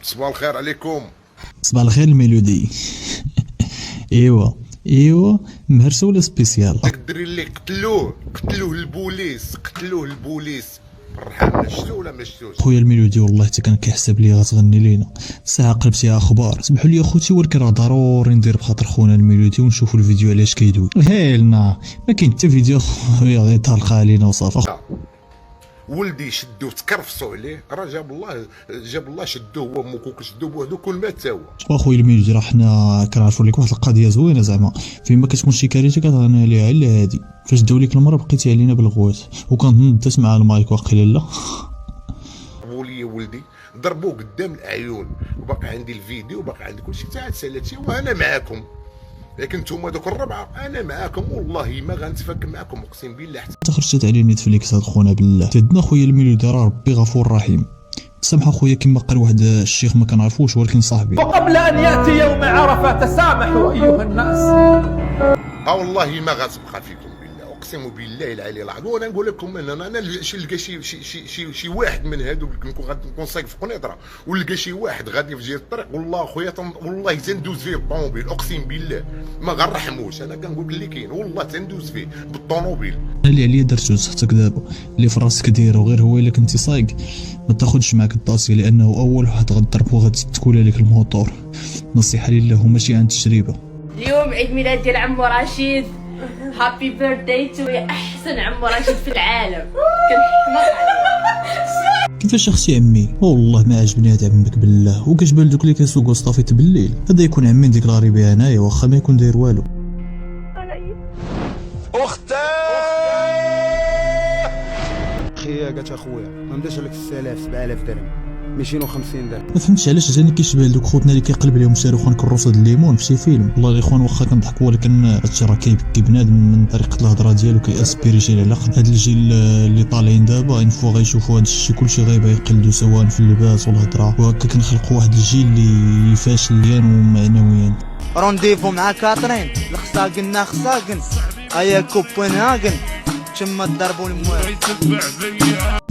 صباح الخير عليكم. صباح الخير الميلودي. ايوا مهرسه ولا سبيسيال؟ داك الدري اللي قتلوه البوليس الرحمة، شفتو ولا ما شفتوش؟ خويا الميلودي والله حتى كان كيحسب لي غتغني لينا، ساعه قلبتيها اخبار. سمحوا لي اخوتي ولكن راه ضروري ندير بخاطر خونا الميلودي ونشوفوا الفيديو علاش كيدوي. هايلنا ما كاين حتى فيديو خويا غير طالقه علينا وصافي. ولدي شدوه تكرفصوا عليه، راه جاب الله شدوه هو موكو شدوه بوحدو كل ما تا هو. واخويا الميلودي راه حنا كنعرفوا لك واحد القضيه زوينه زعما فيما كتكون شي كارثه كتغني عليها على هادي. فاش داو ليك المره بقيتي علينا بالغوات وكنظن تسمع المايك واقيلا لا. ولي ولدي ضربوه قدام الاعين وباقي عندي الفيديو وباقي عندي كلشي تاع سالتي وانا معاكم، لكن نتوما دوك الربعه انا معاكم والله ما غنتفك معاكم اقسم بالله. حتى خرجت على نتفليكس هاد خونا بالله تدنا خويا الميلودي راه ربي غفور رحيم. سامح خويا كما قال واحد الشيخ ما كنعرفوش ولكن صاحبي. وقبل ان ياتي يوم عرفه تسامحوا ايها الناس. والله ما غتبقى فيكم بالله، اقسم بالله العلي العظيم. وانا نقول لكم انا نلقى شي واحد من هادو نكون صايق في قنيطره ولقى شي واحد غادي في جهه الطريق، والله خويا والله تندوز فيه بالطوموبيل اقسم بالله ما غنرحموش. انا كنقول اللي كاين والله تندوز فيه بالطوموبيل. اللي عليا درتو صحتك دابا اللي في راسك ديرو، غير هو الا كنتي صايق ما تاخذش معاك الطاسي لانه اول واحد غضرب وغادي تكول عليك الموتور. نصيحه لله وماشي عن تجربه. اليوم عيد ميلاد ديال عمو رشيد، هابي بيرثداي تو احسن عمو رشيد في العالم. كنحماق عليك. كيفاش اختي عمي؟ والله ما عجبني هاد عمك بالله، وكتبان دوك اللي كيسوقوا صافيت بالليل هذا يكون عمي ديكلاري بها انايا واخا ما يكون داير والو. اخي قالت اخويا ما مداش عليك 6000 7000 درهم 250 درهم. ما فهمتش علاش جاني كيشبه لدوك خوتنا اللي كيقلب عليهم صاروخان كروسه د الليمون في شي فيلم. والله الاخوان واخا كنضحك ولكن هادشي راه كيبكي بنادم من طريقه الهضره ديالو كياسبيري شي العلاقه. هاد الجيل اللي طالعين دابا انفو غيشوفوا هادشي كلشي غيبقى يقلدوا سواء في اللباس والهضره، وهكا كنخلقوا واحد الجيل اللي فاشليا ومعنويا. رونديفو مع كاترين لخصاقنا خصاقن ايا كوبنهاجن تما ضربوا الموال.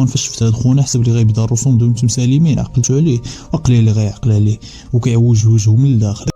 فاش شفت هاد خونا حسب لي غيبدا الرسوم دوم مسالمين عقلت عليه وقلي اللي غيعقل عليه وكيعوج وجهه من الداخل.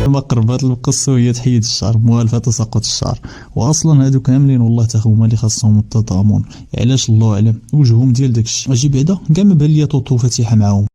مقربات القصه هي تحيد الشعر موالفه تساقط الشعر، واصلا هادو كاملين والله تا هما اللي خاصهم التضامن. علاش الله اعلم وجههم ديال داكشي اجي بعدا كاع ما بان ليا طوطو فاتحه معاهم.